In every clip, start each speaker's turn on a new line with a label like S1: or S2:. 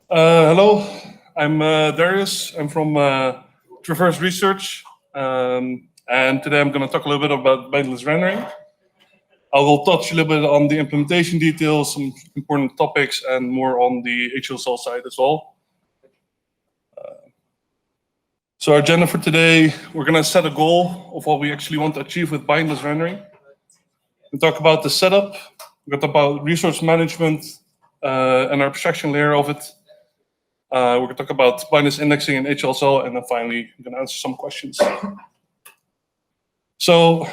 S1: Hello, I'm Darius. I'm from Traverse Research, and today I'm going to talk a little bit about bindless rendering. I will touch a little bit on the implementation details, some important topics, and more on the HLSL side as well. So our agenda for today, we're going to set a goal of what we actually want to achieve with bindless rendering. We'll talk about the setup, we'll talk about resource management and our abstraction layer of it. We're going to talk about bindless indexing and HLSL, and then finally, I'm going to answer some questions. So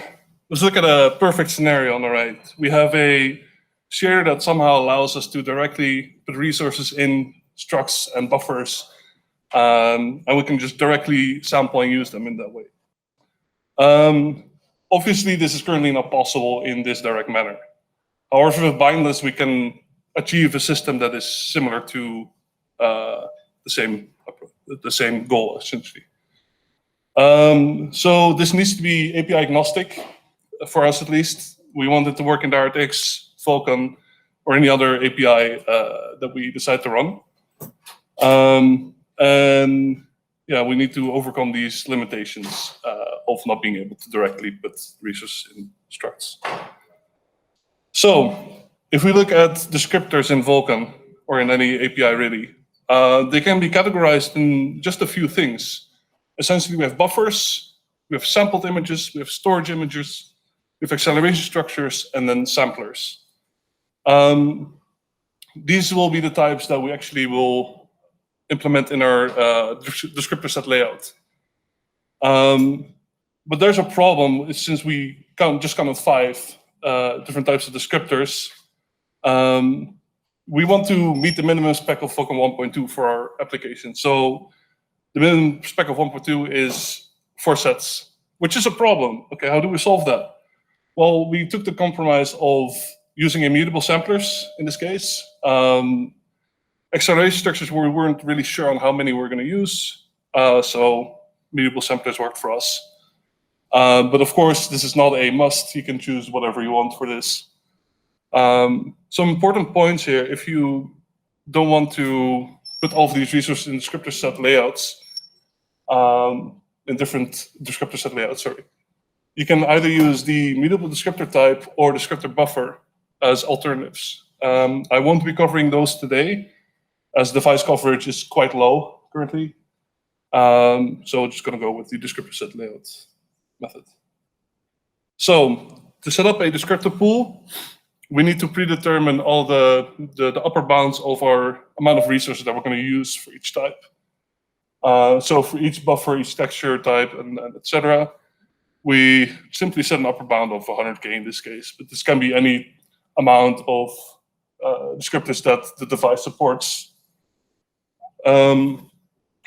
S1: let's look at a perfect scenario on the right. We have a shader that somehow allows us to directly put resources in structs and buffers, and we can just directly sample and use them in that way. Obviously, this is currently not possible in this direct manner. However, with bindless, we can achieve a system that is similar to the same goal, essentially. So this needs to be API agnostic, for us at least. We want it to work in DirectX, Vulkan, or any other API that we decide to run. And yeah, we need to overcome these limitations of not being able to directly put resources in structs. So if we look at descriptors in Vulkan, or in any API really, they can be categorized in just a few things. Essentially, we have buffers, we have sampled images, we have storage images, we have acceleration structures, and then samplers. These will be the types that we actually will implement in our descriptor set layout. But there's a problem, since we just counted 5 different types of descriptors. We want to meet the minimum spec of Vulkan 1.2 for our application. So the minimum spec of 1.2 is 4 sets, which is a problem. Okay, how do we solve that? Well, we took the compromise of using immutable samplers in this case. Acceleration structures where we weren't really sure on how many we're going to use. So immutable samplers worked for us. But of course, this is not a must. You can choose whatever you want for this. Some important points here: if you don't want to put all of these resources in descriptor set layouts, in different descriptor set layouts, sorry, you can either use the mutable descriptor type or descriptor buffer as alternatives. I won't be covering those today, as device coverage is quite low currently. So we're just going to go with the descriptor set layout method. So to set up a descriptor pool, we need to predetermine all the upper bounds of our amount of resources that we're going to use for each type. So for each buffer, each texture type, and etc., we simply set an upper bound of 100K in this case. But this can be any amount of descriptors that the device supports.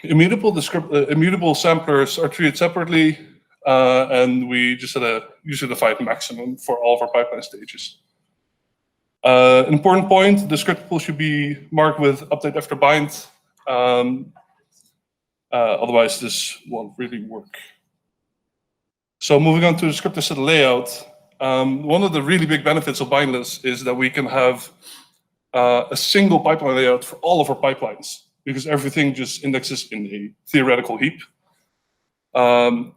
S1: Immutable samplers are treated separately, and we just set a user-defined maximum for all of our pipeline stages. An important point: the script pool should be marked with update after bind. Otherwise, this won't really work. So moving on to the descriptor set layout, one of the really big benefits of bindless is that we can have a single pipeline layout for all of our pipelines, because everything just indexes in a theoretical heap. So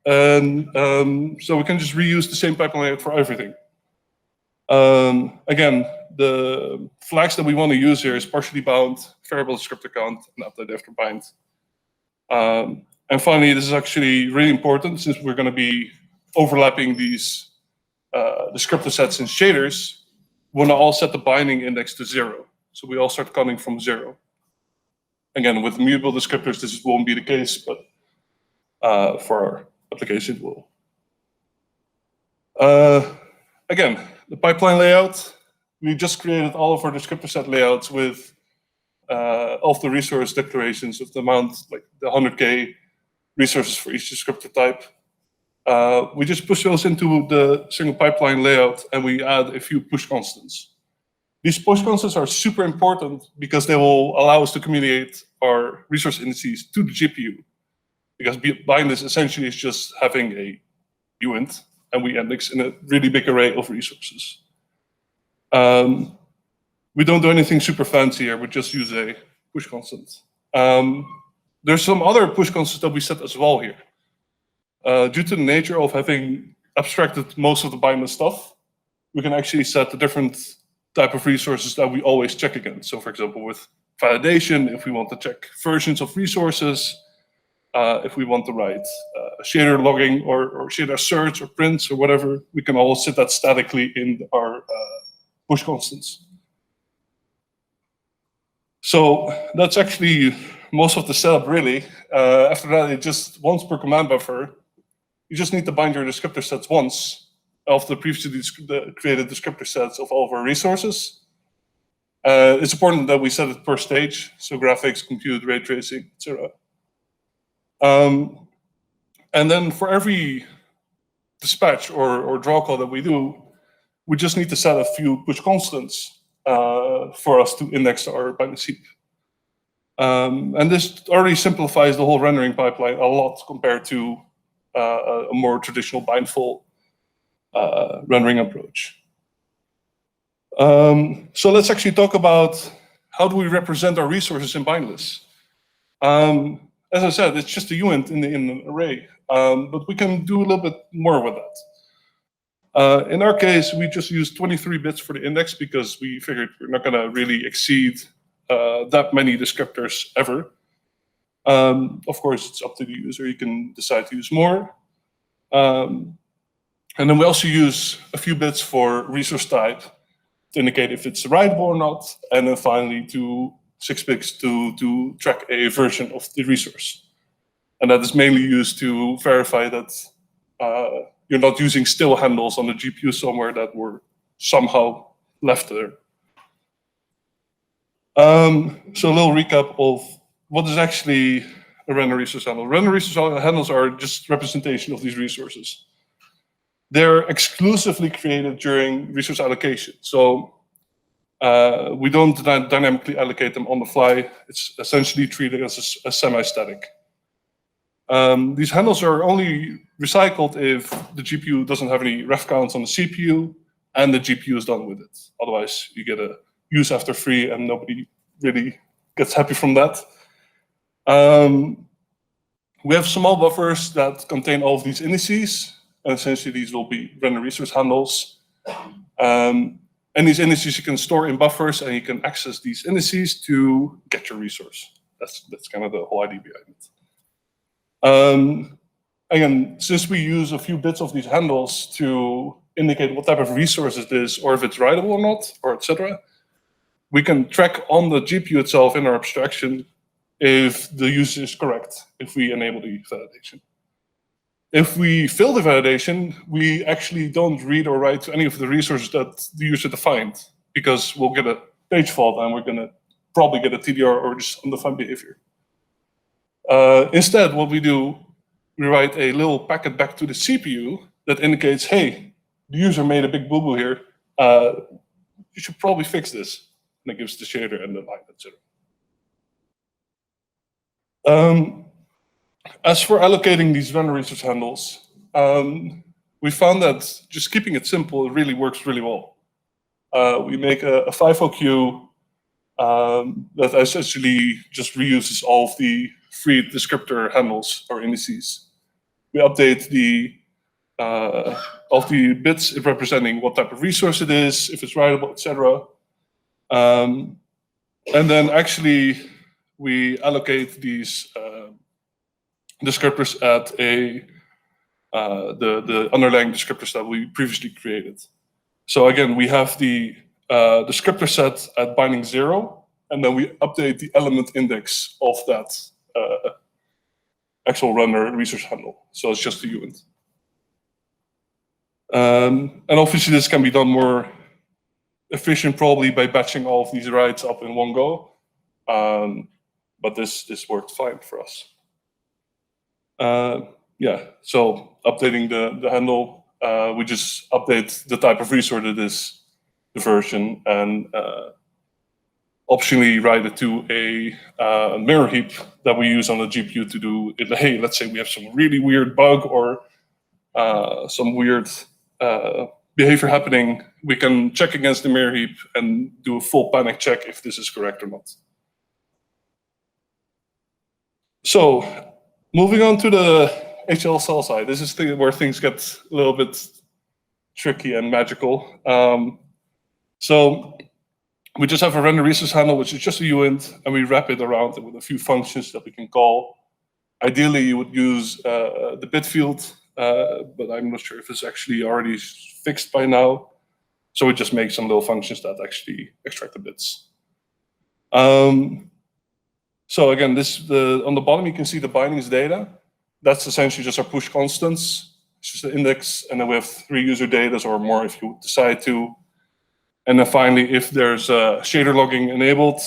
S1: we can just reuse the same pipeline layout for everything. Again, the flags that we want to use here is partially bound, variable descriptor count, and update after bind. And finally, this is actually really important, since we're going to be overlapping these descriptor sets in shaders. We want to all set the binding index to 0. So we all start counting from 0. Again, with mutable descriptors, this won't be the case, but for our application, it will. Again, the pipeline layout, we just created all of our descriptor set layouts with all of the resource declarations of the amount, like the 100K resources for each descriptor type. We just push those into the single pipeline layout, and we add a few push constants. These push constants are super important because they will allow us to communicate our resource indices to the GPU. Because bindless essentially is just having a uint, and we index in a really big array of resources. We don't do anything super fancy here. We just use a push constant. There's some other push constants that we set as well here. Due to the nature of having abstracted most of the bindless stuff, we can actually set the different type of resources that we always check against. So for example, with validation, if we want to check versions of resources, if we want to write shader logging or shader search or prints or whatever, we can all set that statically in our push constants. So that's actually most of the setup, really. After that, it just once per command buffer, you just need to bind your descriptor sets once of the previously created descriptor sets of all of our resources. It's important that we set it per stage, so graphics, compute, ray tracing, etc. And then for every dispatch or draw call that we do, we just need to set a few push constants for us to index our bindless heap. And this already simplifies the whole rendering pipeline a lot compared to a more traditional bindful rendering approach. So let's actually talk about how do we represent our resources in bindless. As I said, it's just a uint in an array, but we can do a little bit more with that. In our case, we just used 23 bits for the index because we figured we're not going to really exceed that many descriptors ever. Of course, it's up to the user. You can decide to use more. And then we also use a few bits for resource type to indicate if it's writable or not. And then finally, 6 bits to track a version of the resource. And that is mainly used to verify that you're not using still handles on the GPU somewhere that were somehow left there. So a little recap of what is actually a random resource handle. Random resource handles are just representation of these resources. They're exclusively created during resource allocation. So we don't dynamically allocate them on the fly. It's essentially treated as a semi-static. These handles are only recycled if the GPU doesn't have any ref counts on the CPU and the GPU is done with it. Otherwise, you get a use after free and nobody really gets happy from that. We have small buffers that contain all of these indices. And essentially, these will be random resource handles. And these indices you can store in buffers, and you can access these indices to get your resource. That's kind of the whole idea behind it. Again, since we use a few bits of these handles to indicate what type of resource it is, or if it's writable or not, or etc., we can track on the GPU itself in our abstraction if the user is correct, if we enable the validation. If we fail the validation, we actually don't read or write to any of the resources that the user defined, because we'll get a page fault and we're going to probably get a TDR or just undefined behavior. Instead, what we do, we write a little packet back to the CPU that indicates, hey, the user made a big boo-boo here. You should probably fix this. And it gives the shader and the line, etc. As for allocating these random resource handles, we found that just keeping it simple really works really well. We make a FIFO queue that essentially just reuses all of the free descriptor handles or indices. We update of the bits representing what type of resource it is, if it's writable, etc. And then actually we allocate these descriptors at the underlying descriptors that we previously created. So again, we have the descriptor set at binding 0, and then we update the element index of that actual render resource handle. So it's just a uint. And obviously this can be done more efficient, probably by batching all of these writes up in one go. But this worked fine for us. Yeah, so updating the handle, we just update the type of resource it is, the version, and optionally write it to a mirror heap that we use on the GPU to do it. Hey, let's say we have some really weird bug or some weird behavior happening. We can check against the mirror heap and do a full panic check if this is correct or not. So moving on to the HLSL side, this is where things get a little bit tricky and magical. So we just have a render resource handle, which is just a uint, and we wrap it around with a few functions that we can call. Ideally, you would use the bit field, but I'm not sure if it's actually already fixed by now. So we just make some little functions that actually extract the bits. So again, on the bottom, you can see the bindings data. That's essentially just our push constants. It's just an index, and then we have 3 user datas or more if you decide to. And then finally, if there's shader logging enabled,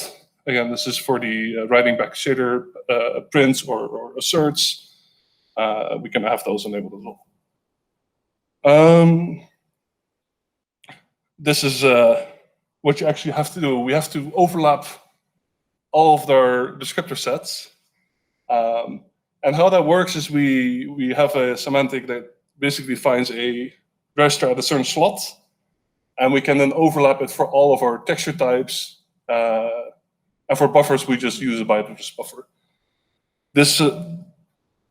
S1: again, this is for the writing back shader prints or asserts, we can have those enabled as well. This is what you actually have to do. We have to overlap all of their descriptor sets. And how that works is we have a semantic that basically finds a register at a certain slot, and we can then overlap it for all of our texture types. And for buffers, we just use a bindless buffer. This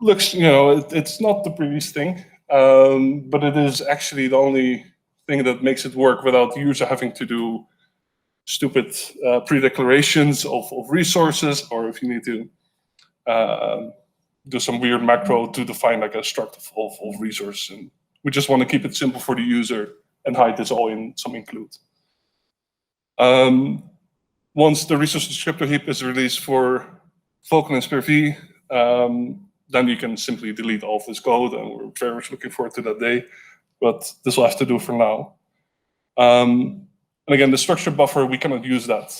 S1: looks, it's not the prettiest thing, but it is actually the only thing that makes it work without the user having to do stupid pre-declarations of resources, or if you need to do some weird macro to define like a struct of resource. And we just want to keep it simple for the user and hide this all in some include. Once the resource descriptor heap is released for Vulkan and SPIR-V, then you can simply delete all of this code, and we're very much looking forward to that day. But this will have to do for now. And again, the structure buffer, we cannot use that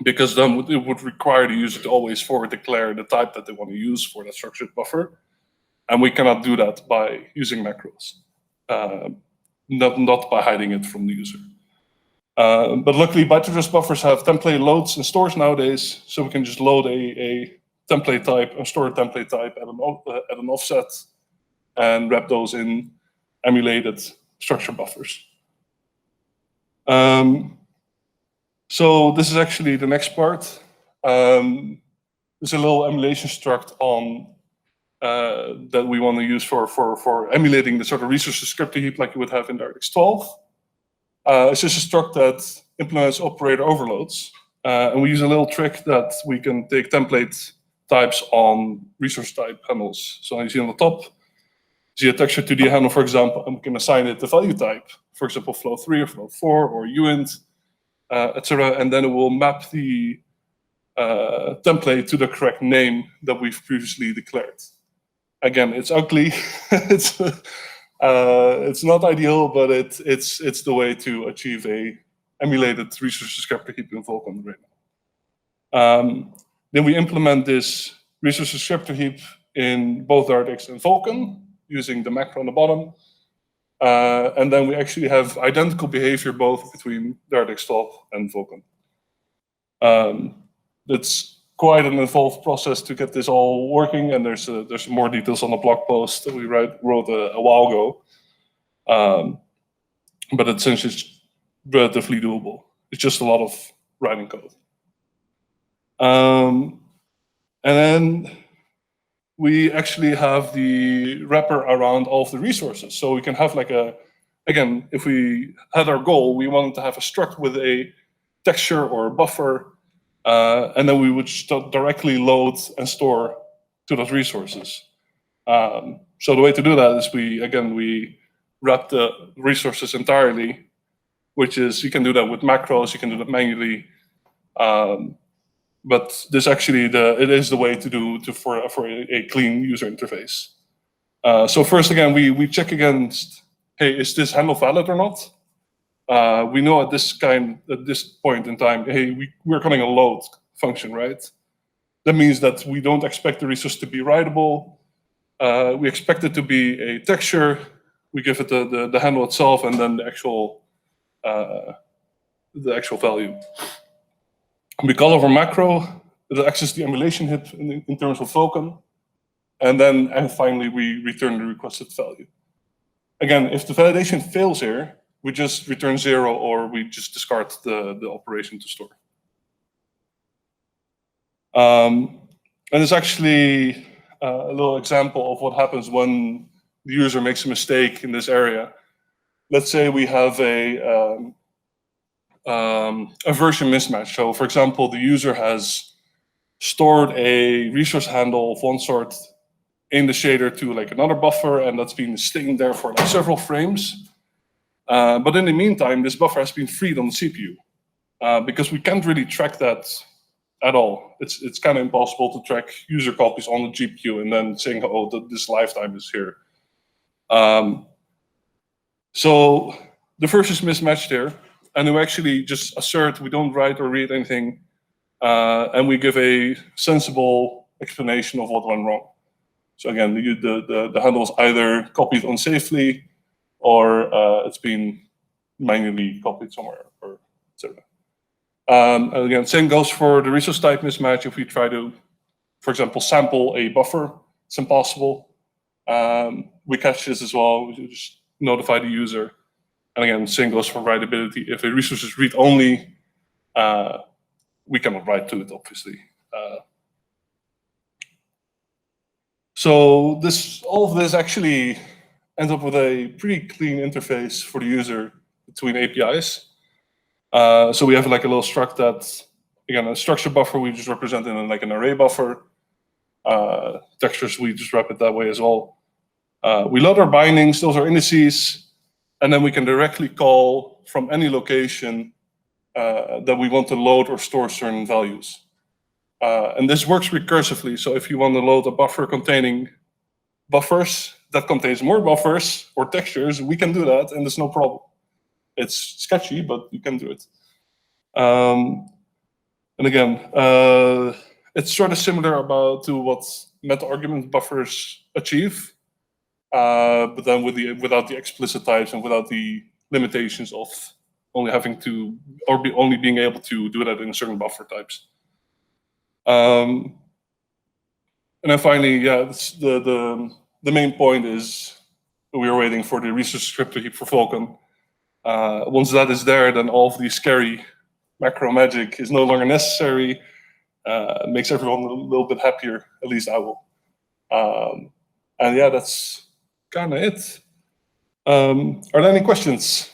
S1: because then it would require the user to always forward declare the type that they want to use for that structured buffer. And we cannot do that by using macros, not by hiding it from the user. But luckily, byte-address buffers have template loads and stores nowadays, so we can just load a template type and store a template type at an offset and wrap those in emulated structure buffers. So this is actually the next part. There's a little emulation struct on that we want to use for emulating the sort of resource descriptor heap like you would have in DirectX 12. It's just a struct that implements operator overloads. And we use a little trick that we can take template types on resource type handles. So you see on the top, see a texture 2D handle, for example, and we can assign it the value type, for example, flow3 or flow4 or uint, etc. And then it will map the template to the correct name that we've previously declared. Again, it's ugly. It's not ideal, but it's the way to achieve a emulated resource descriptor heap in Vulkan right now. Then we implement this resource descriptor heap in both DirectX and Vulkan using the macro on the bottom. And then we actually have identical behavior both between DirectX 12 and Vulkan. It's quite an involved process to get this all working, and there's more details on the blog post that we wrote a while ago. But it's essentially relatively doable. It's just a lot of writing code. And then we actually have the wrapper around all of the resources. So we can have like again, if we had our goal, we wanted to have a struct with a texture or a buffer, and then we would directly load and store to those resources. So the way to do that is we wrap the resources entirely, which is, you can do that with macros, you can do that manually. But this actually, it is the way to do for a clean user interface. So first, again, we check against, hey, is this handle valid or not? We know at this point in time, hey, we're calling a load function, right? That means that we don't expect the resource to be writable. We expect it to be a texture. We give it the handle itself and then the actual value. We call over macro that accesses the emulation heap in terms of Vulkan, and finally we return the requested value. Again, if the validation fails here, we just return 0 or we just discard the operation to store. And it's actually a little example of what happens when the user makes a mistake in this area. Let's say we have a version mismatch. So for example, the user has stored a resource handle of one sort in the shader to like another buffer, and that's been staying there for like several frames. But in the meantime, this buffer has been freed on the CPU because we can't really track that at all. It's kind of impossible to track user copies on the GPU and then saying, oh, this lifetime is here. So the first is mismatched here, and we actually just assert we don't write or read anything, and we give a sensible explanation of what went wrong. So again, the handle is either copied unsafely, or it's been manually copied somewhere, or etc. And again, same goes for the resource type mismatch. If we try to, for example, sample a buffer, it's impossible. We catch this as well. We just notify the user. And again, same goes for writability. If a resource is read-only, we cannot write to it, obviously. So all of this actually ends up with a pretty clean interface for the user between APIs. So we have like a little struct that, again, a structure buffer we just represent in like an array buffer. Textures, we just wrap it that way as well. We load our bindings, those are indices, and then we can directly call from any location that we want to load or store certain values. And this works recursively, so if you want to load a buffer containing buffers that contains more buffers or textures, we can do that, and there's no problem. It's sketchy, but you can do it. And again, it's sort of similar to what meta-argument buffers achieve, but then without the explicit types and without the limitations of only having to, or only being able to do that in certain buffer types. And then finally, yeah, the main point is we are waiting for the resource descriptor heap for Vulkan. Once that is there, then all of the scary macro magic is no longer necessary. It makes everyone a little bit happier, at least I will. And yeah, that's kind of it. Are there any questions?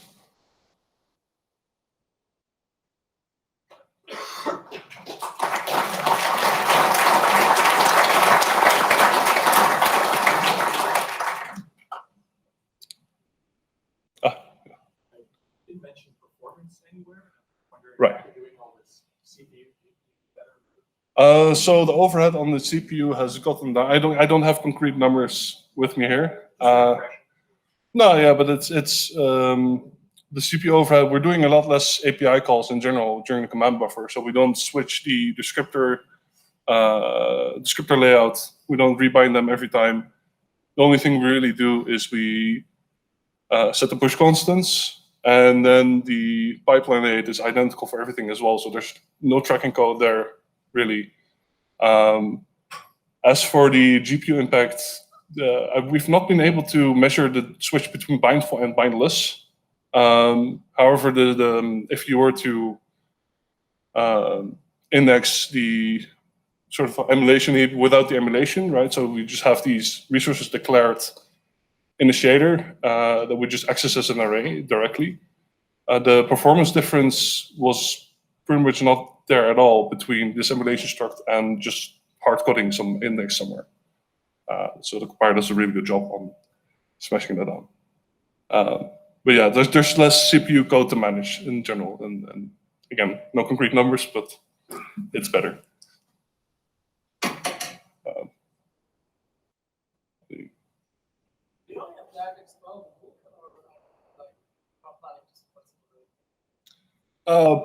S1: Right. So the overhead on the CPU has gotten down. I don't have concrete numbers with me here. No, yeah, but it's the CPU overhead. We're doing a lot less API calls in general during the command buffer, so we don't switch the descriptor layout. We don't rebind them every time. The only thing we really do is we set the push constants, and then the pipeline rate is identical for everything as well. So there's no tracking code there, really. As for the GPU impact, we've not been able to measure the switch between bindful and bindless. However, if you were to index the sort of emulation heap without the emulation, right? So we just have these resources declared in the shader that we just access as an array directly. The performance difference was pretty much not there at all between this emulation struct and just hard coding some index somewhere. So the compiler does a really good job on smashing that down. But yeah, there's less CPU code to manage in general, and again, no concrete numbers, but it's better.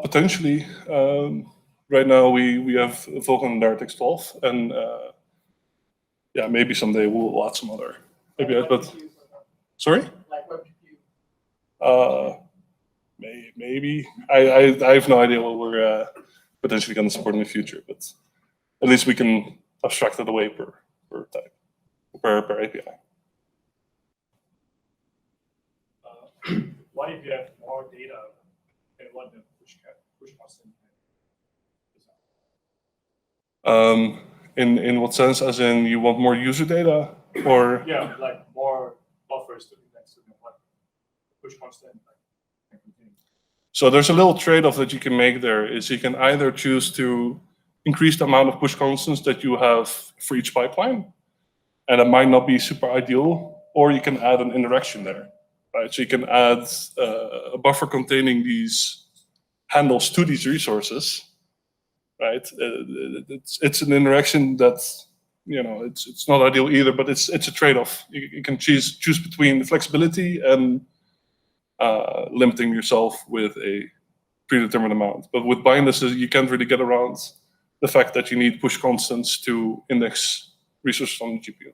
S1: Potentially. Right now we have Vulkan DirectX 12, and yeah, maybe someday we'll add some other APIs. But sorry. Maybe I have no idea what we're potentially going to support in the future, but at least we can abstract it away per type, per API.
S2: What if you have more data and want to push constant?
S1: In what sense? As in, you want more user data, or
S2: Yeah, like more buffers to index, like push constant.
S1: so there's a little trade-off that you can make there. Is you can either choose to increase the amount of push constants that you have for each pipeline, and it might not be super ideal, or you can add an interaction there, right? So you can add a buffer containing these handles to these resources, right? It's an interaction that, you know, it's not ideal either, but it's a trade-off. You can choose between the flexibility and limiting yourself with a predetermined amount. But with bindless, you can't really get around the fact that you need push constants to index resources on the GPU.